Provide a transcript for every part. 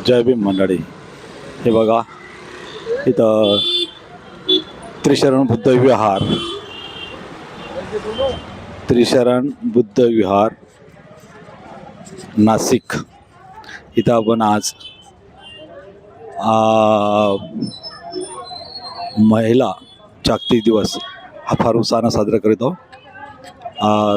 जय भीम मंडळी, हे बघा इथं त्रिशरण बुद्ध विहार, त्रिशरण बुद्ध विहार नाशिक इथं आपण आज महिला जागतिक दिवस हा फार उत्साहाने साजरा करतो।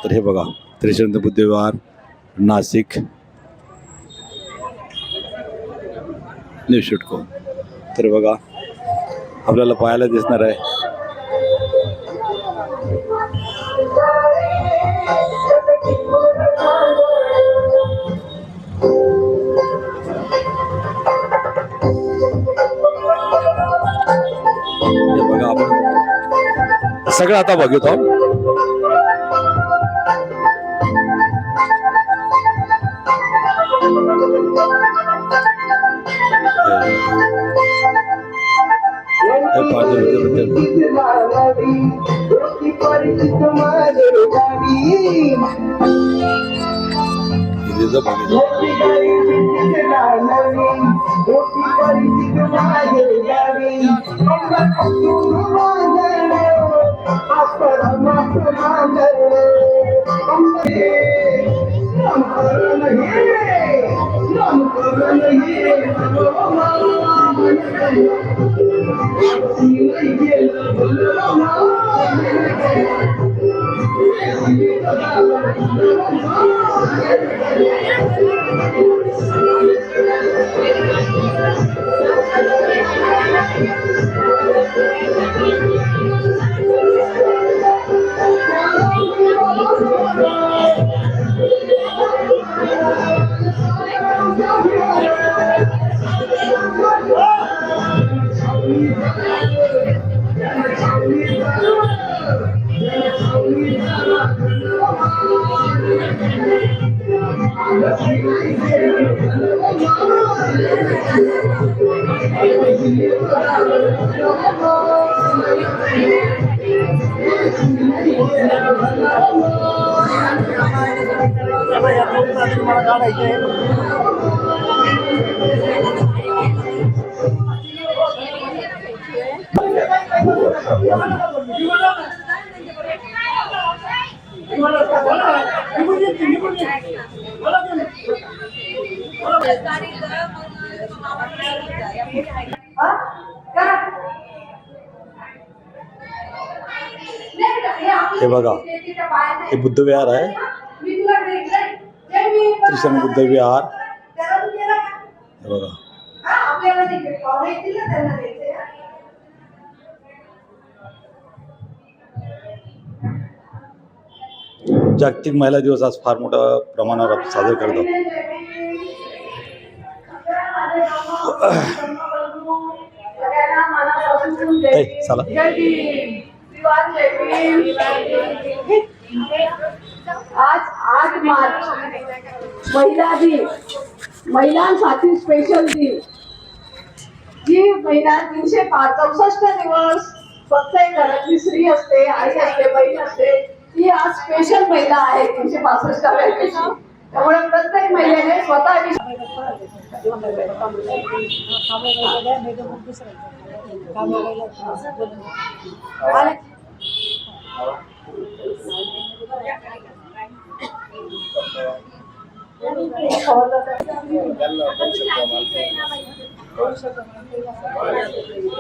तर हे बघा त्रिशरण बुद्ध विहार नाशिक निवशिटको। तर बघा आपल्याला पाहायला दिसणार आहे हे बघा आपण सगळं आता बघतो। हे बघा हे बुद्ध विहार आहे, त्रिशरण बुद्ध विहार। हे बघा जागतिक महिला दिवस आज फार मोठ्या प्रमाणावर आपण साजरा करतो। चला आज 8 मार्च महिला दिन, महिलांसाठी स्पेशल दिन। जी महिला 364 दिवस फक्त एक घरातली स्त्री असते, आई असते, बहीण असते, ती आज स्पेशल महिला आहे 365 पैकी। त्यामुळे प्रत्येक महिलेने स्वतः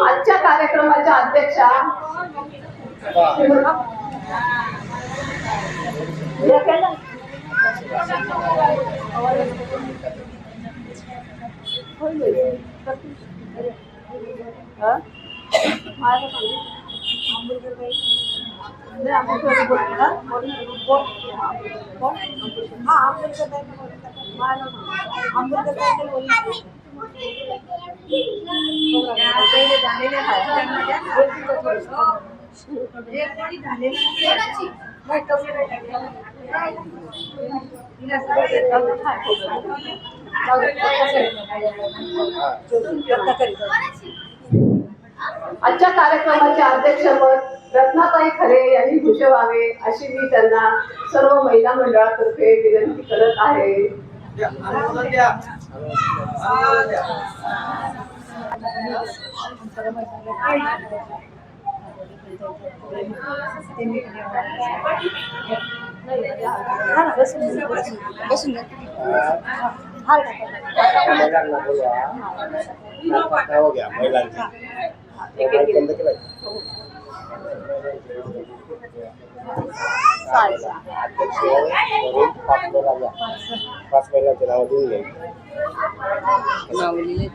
आजच्या कार्यक्रमाच्या अध्यक्षा आजच्या कार्यक्रमाचे अध्यक्षपद रत्नाताई खरे यांनी भूषवावे अशी मी त्यांना सर्व महिला मंडळातर्फे विनंती करत आहे। बसून हो गया महिलांची बंद केलाय अध्यक्ष वरून 5 महिलांचे नाव देऊन घ्यायचे नाव लिहिले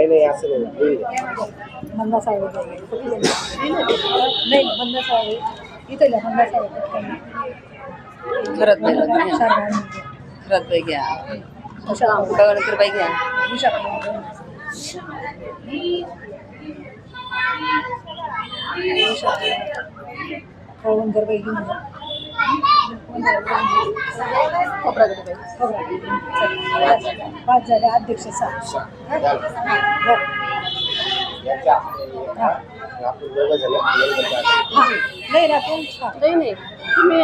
नाही असं नाही देऊन घ्या मंदा साहेब नाही मंदा साहेब इथे मंदा साहेब खरंच बाई घ्या नंतर बाई घ्या नंतर बाई घेऊन पाच झाले अध्यक्ष यांच्या आपण दोघं झालं नाही ना नाही तुम्ही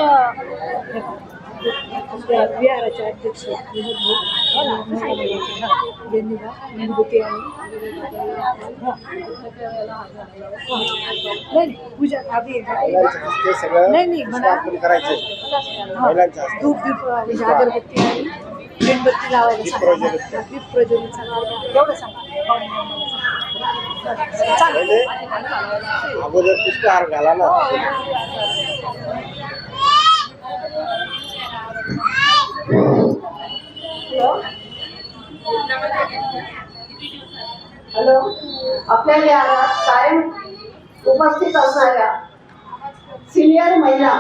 बिहाराचे अध्यक्ष पूजा ते सगळं नाही आपण करायचं महिलांच्या हस्ते धूप दीप म्हणजे अगरबत्ती आणि मेणबत्ती लावायला दीप प्रज्वलित एवढं सांगा म्हणजे अगोदर पुष्पहार घाला ना हॅलो आपल्या या कायम उपस्थित असणाऱ्या सिनियर महिला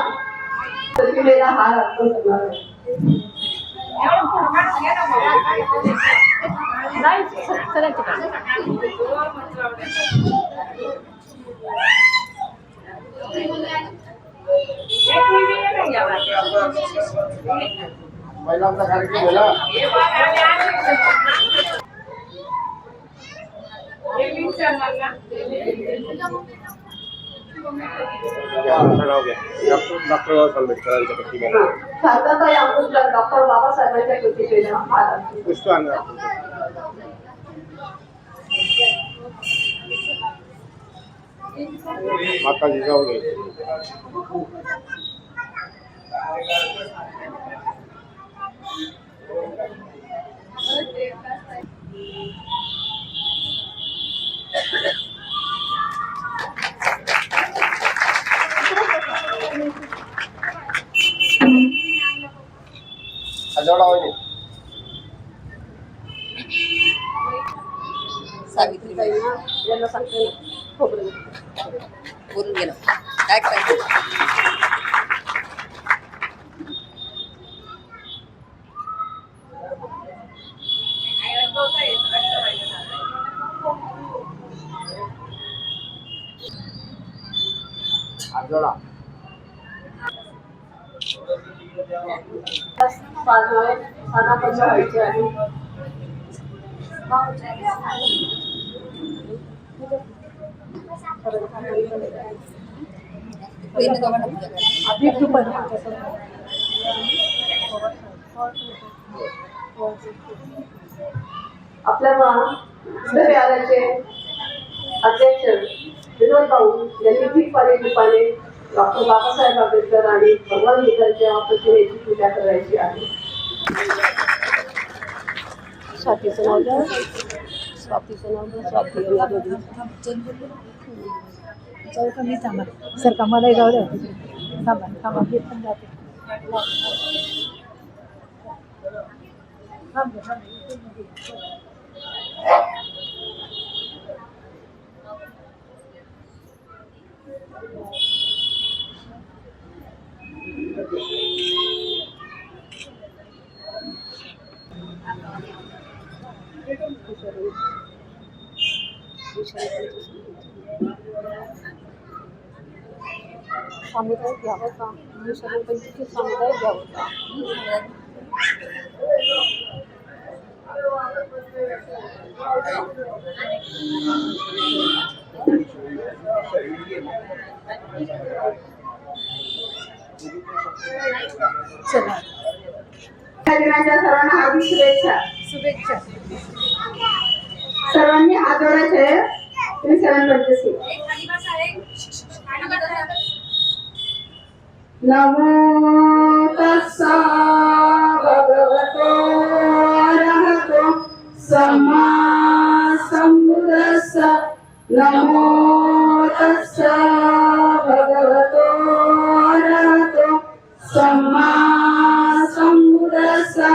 प्रतिमेला हार अर्पण करणार आहे. महिलांचा कार्यक्रम झाला नाव घ्या डॉक्टर बाबासाहेब आंबेडकरांच्या प्रतिमेला शारदाताई आंबेडकर डॉक्टर बाबासाहेबांच्या प्रतिमेला हार अर्पण. पुष्प आणा माताजी जाऊ घे सावित्रीबाई यांना सांगते खोबरं बोलून गेलं काय करायचं आजोळा स्थानापन्न व्हायचे आहे. अधिक दुपारी आपल्या महाविद्यालयाचे अध्यक्ष विनोद भाऊ यांनी ठीकपणे दीपाने डॉक्टर बाबासाहेब आंबेडकर आणि भगवान बुद्धांच्या प्रतिमेची पूजा करायची आहे. स्वातीचं नाव द्या. स्वातीचं नाव द्या. स्वाती जाऊ का मी थांबा सर का मलाही जाऊ द्या थांबा थांबा हे पण जाते सामुदाय घ्यावं का मी सर्व पैकी सामुदाय घ्यावं का चला महिला दिनाच्या सर्वांना हार्दिक शुभेच्छा. शुभेच्छा. सर्वांनी हात जोडायचे. तुम्ही 7:26. नमो तस्सा भगवतो अरहतो सम्मा संबुद्धस्सा. नमो तस्सा भगवतो अरहतो सम्मा संबुद्धस्सा.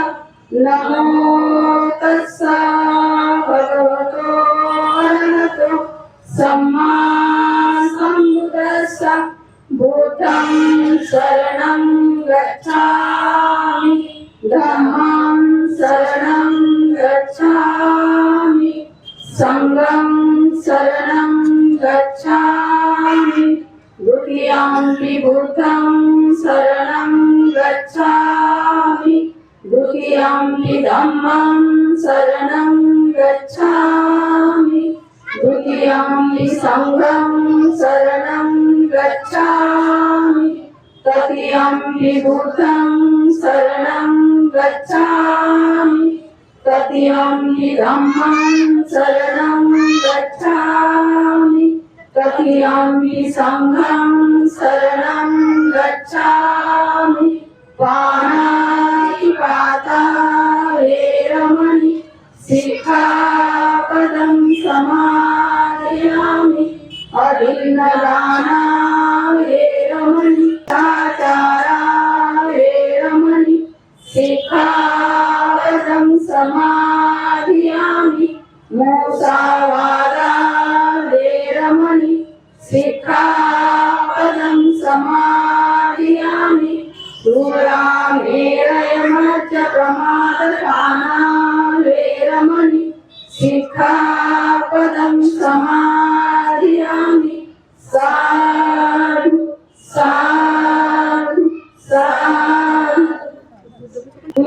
नमो तस्सा भगवतो अरहतो सम्मा संबुद्धस्सा. बुद्धं शरणं गच्छामि. धम्मं शरणं गच्छामि. संघं शरणं गच्छामि. द्वितीयंपि बुद्धं शरणं गच्छामि. द्वितीयंपि धम्मं शरणं गच्छामि. द्वितीयंपि संघं शरणं गच्छामि. तृतीयंपि बुद्धं शरणं गच्छामि. तृतीयंपि धम्मं शरणं गच्छामि. तृतीयंपि संघं शरणं गच्छामि. पाणातिपाता वेरमणि सिक्खापदं समादयामि. अभिन्नदाना वेरमणि आचारा वेरमणि सिक्खापदं समादयामि. मुसावादा वेरमणि सिक्खापदं समादयामि. दूरामेरयमच्च प्रमाददाना वेरमणि सिक्खापदं समादयामि. साधु साधु साधु.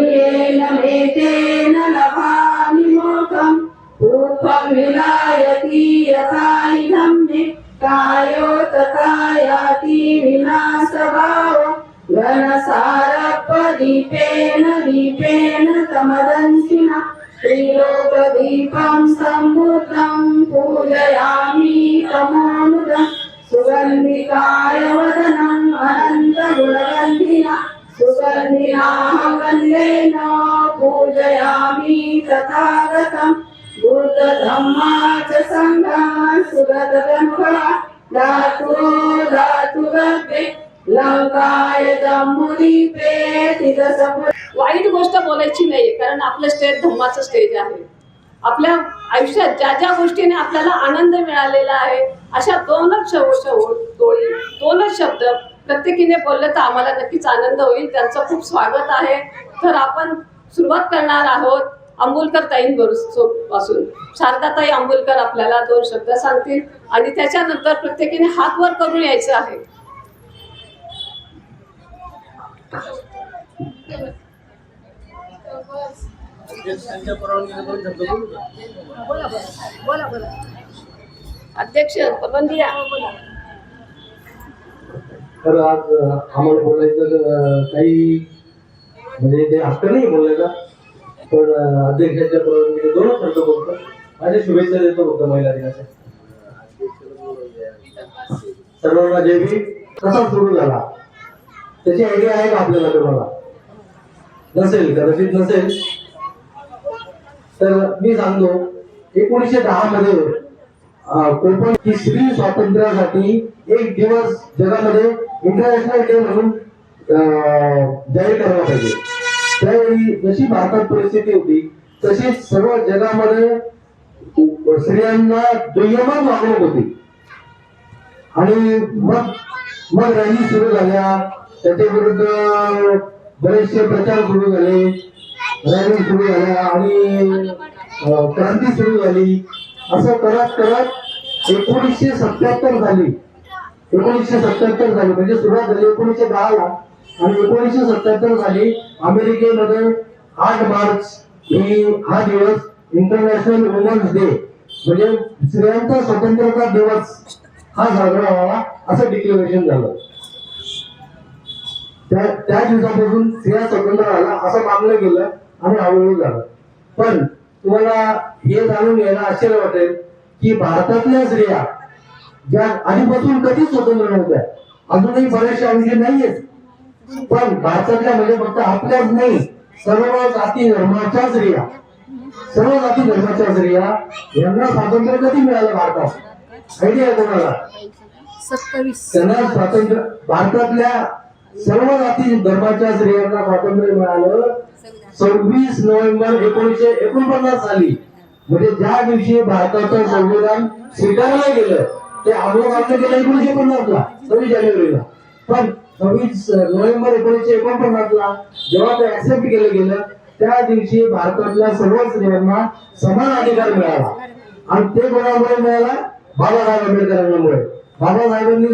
येन मेतेन लभामि मोक्षं. रूपं विलायति यथा इदं मे. कायो तथा याति विनाशभाव. घनसारपदीपेन दीपेन तमदंसिना. त्रिलोकदीपं सम्बुद्धं पूजयामि तमोनुदं. सुगन्धिकाय वदनम् अनन्तगुणगन्धिना. सुगन्धिनाः गन्धेन पूजयामि तथागतं. बुद्धधम्मा च सङ्घाः सुगतगन्धः. धातु धातुगते लंकाय जम्बुदीपे तिदसपुर. वाईट गोष्ट बोलायची नाही, कारण आपलं स्टेज धम्माचं स्टेज आहे. आपल्या आयुष्यात ज्या ज्या गोष्टीने आपल्याला आनंद मिळालेला आहे अशा दोनच शब्द प्रत्येकीने बोलले तर आम्हाला नक्कीच आनंद होईल. त्यांचं खूप स्वागत आहे. तर आपण सुरुवात करणार आहोत अंबुलकर ताईंपासून. शारदाताई अंबुलकर आपल्याला 2 शब्द सांगतील आणि त्याच्यानंतर प्रत्येकीने हात वर करून यायचं आहे. अध्यक्ष परबंदिया. तर आज आम्हाला बोलायचं काही म्हणजे ते हक्क नाही बोलायचा, पण अध्यक्षाच्या परवानगीने 2 शब्द बोलतो. माझ्या शुभेच्छा देतो फक्त महिला दिनाच्या. सर्वांना जय भीम. कसा सुरू झाला त्याची आयडिया आहे का आपल्याला? तुम्हाला नसेल, कदाचित नसेल, तर मी सांगतो. 1910 मध्ये कोकण की स्त्री स्वातंत्र्यासाठी एक दिवस जगामध्ये इंटरनॅशनल डे म्हणून जाहीर करायला पाहिजे. त्यावेळी जशी भारतात परिस्थिती होती तशीच सर्व जगामध्ये स्त्रियांना दुय्यमच वागणूक होती. आणि मग रॅली सुरू झाल्या, त्याच्या विरुद्ध बरेचसे प्रचार सुरू झाले, रॅली सुरू झाल्या आणि क्रांती सुरू झाली. असं करत करत 1977 झाली. 1977 झाली म्हणजे सुरुवात झाली 1910 ला आणि 1977 झाली. अमेरिकेमध्ये 8 मार्च हा दिवस इंटरनॅशनल वुमन्स डे म्हणजे स्त्रियांचा स्वतंत्रता दिवस हा साजरा व्हावा असं डिक्लेरेशन झालं. त्या दिवसापासून स्त्रिया स्वतंत्र झाला असं मानलं गेलं आणि हळूहळू झालं. पण तुम्हाला हे जाणून घ्यायला आश्चर्य वाटेल की भारतातल्या स्त्रिया ज्या आधीपासून कधीच स्वतंत्र नव्हत्या, अजूनही बऱ्याचशा अंशी नाहीयेत, पण भारतातल्या म्हणजे फक्त आपल्याच नाही, सर्व जाती धर्माच्या स्त्रिया यांना स्वातंत्र्य कधी मिळालं भारतात? आयडिया आहे कोणाला? 27 त्यांना स्वातंत्र्य, भारतातल्या सर्व जाती धर्माच्या स्त्रियांना स्वातंत्र्य मिळालं 26 नोव्हेंबर 1949 साली. म्हणजे ज्या दिवशी भारताचं संविधान स्वीकारलं गेलं ते आम्हाला मान्य केलं 1950 ला, 26 जानेवारीला. पण 26 नोव्हेंबर 1949 ला जेव्हा ते ऍक्सेप्ट केलं गेलं त्या दिवशी भारतातल्या सर्व स्त्रियांना समान अधिकार मिळाला. आणि ते कोणामुळे मिळाला? बाबासाहेब आंबेडकरांमुळे. बाबासाहेबांनी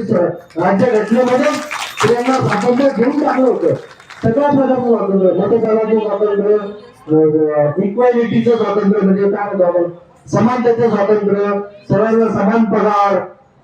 राज्य घटनेमध्ये स्त्रियांना स्वातंत्र्य घेऊन टाकलं होतं. सगळ्या प्रकारचं स्वातंत्र्य, मतदानाचं स्वातंत्र्य, इक्वॅलिटीचं स्वातंत्र्य म्हणजे काय म्हणतो आपण, समानतेचं स्वातंत्र्य, सर्वांना समान पगार.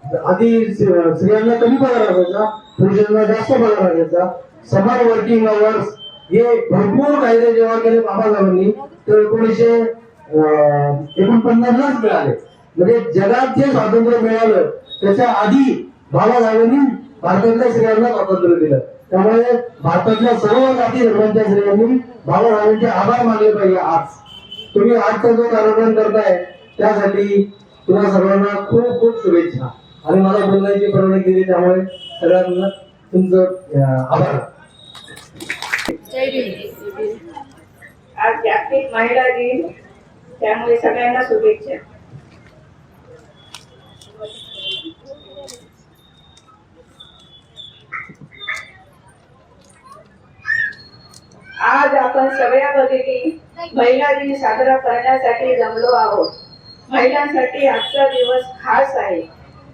आधी स्त्रियांना कमी पगार असायचा, पुरुषांना जास्त पगार असायचा, समान वर्किंग अवर्स, हे भरपूर कायदे जेव्हा केले बाबासाहेबांनी तर 1949 लाच मिळाले. म्हणजे जगात जे स्वातंत्र्य मिळालं त्याच्या आधी बाबासाहेबांनी भारतातल्या स्त्रियांना स्वातंत्र्य दिलं. त्यामुळे भारतातल्या सर्व जाती धर्मांच्या स्त्रियांनी बाबासाहेबांचे आभार मानले पाहिजे. आज तुम्ही आजचा जो कार्यक्रम करताय त्यासाठी तुम्हाला सर्वांना खूप खूप शुभेच्छा. आणि मला बोलण्याची परवानगी दिली त्यामुळे सगळ्यांना तुमचं आभार. जय भीम. आज जागतिक महिला दिन, त्यामुळे सगळ्यांना शुभेच्छा. आज आपण सगळ्या भगिनी महिला दिन साजरा करण्यासाठी जमलो आहोत. महिलांसाठी आजचा दिवस खास आहे.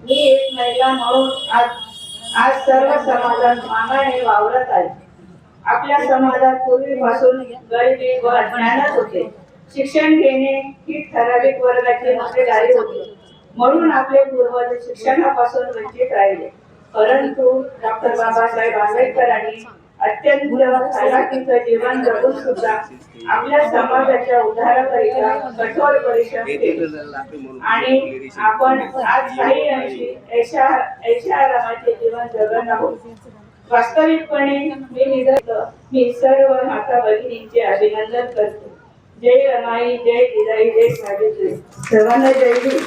मी एक महिला म्हणून आज सर्व समाजात मानाने वावरत आहे. आपल्या समाजात पूर्वीपासून गरिबी व अज्ञानच होते. शिक्षण घेणे ही ठराविक वर्गाची मक्तेदारी होती, म्हणून आपले पूर्वज शिक्षणापासून वंचित राहिले. परंतु डॉक्टर बाबासाहेब आंबेडकरांनी अत्यंत हालाखीचं जीवन जगून सुद्धा आपल्या समाजाच्या उद्धाराकरिता कठोर परिश्रम केले आणि आपण आज काही अंशी ऐशारामाचे जीवन जगत आहोत. वास्तविकपणे मी सर्व माता भगिनींचे अभिनंदन करते. जय रमाई, जय जिजाई, जय सावित्री. सर्वांना जय भीम.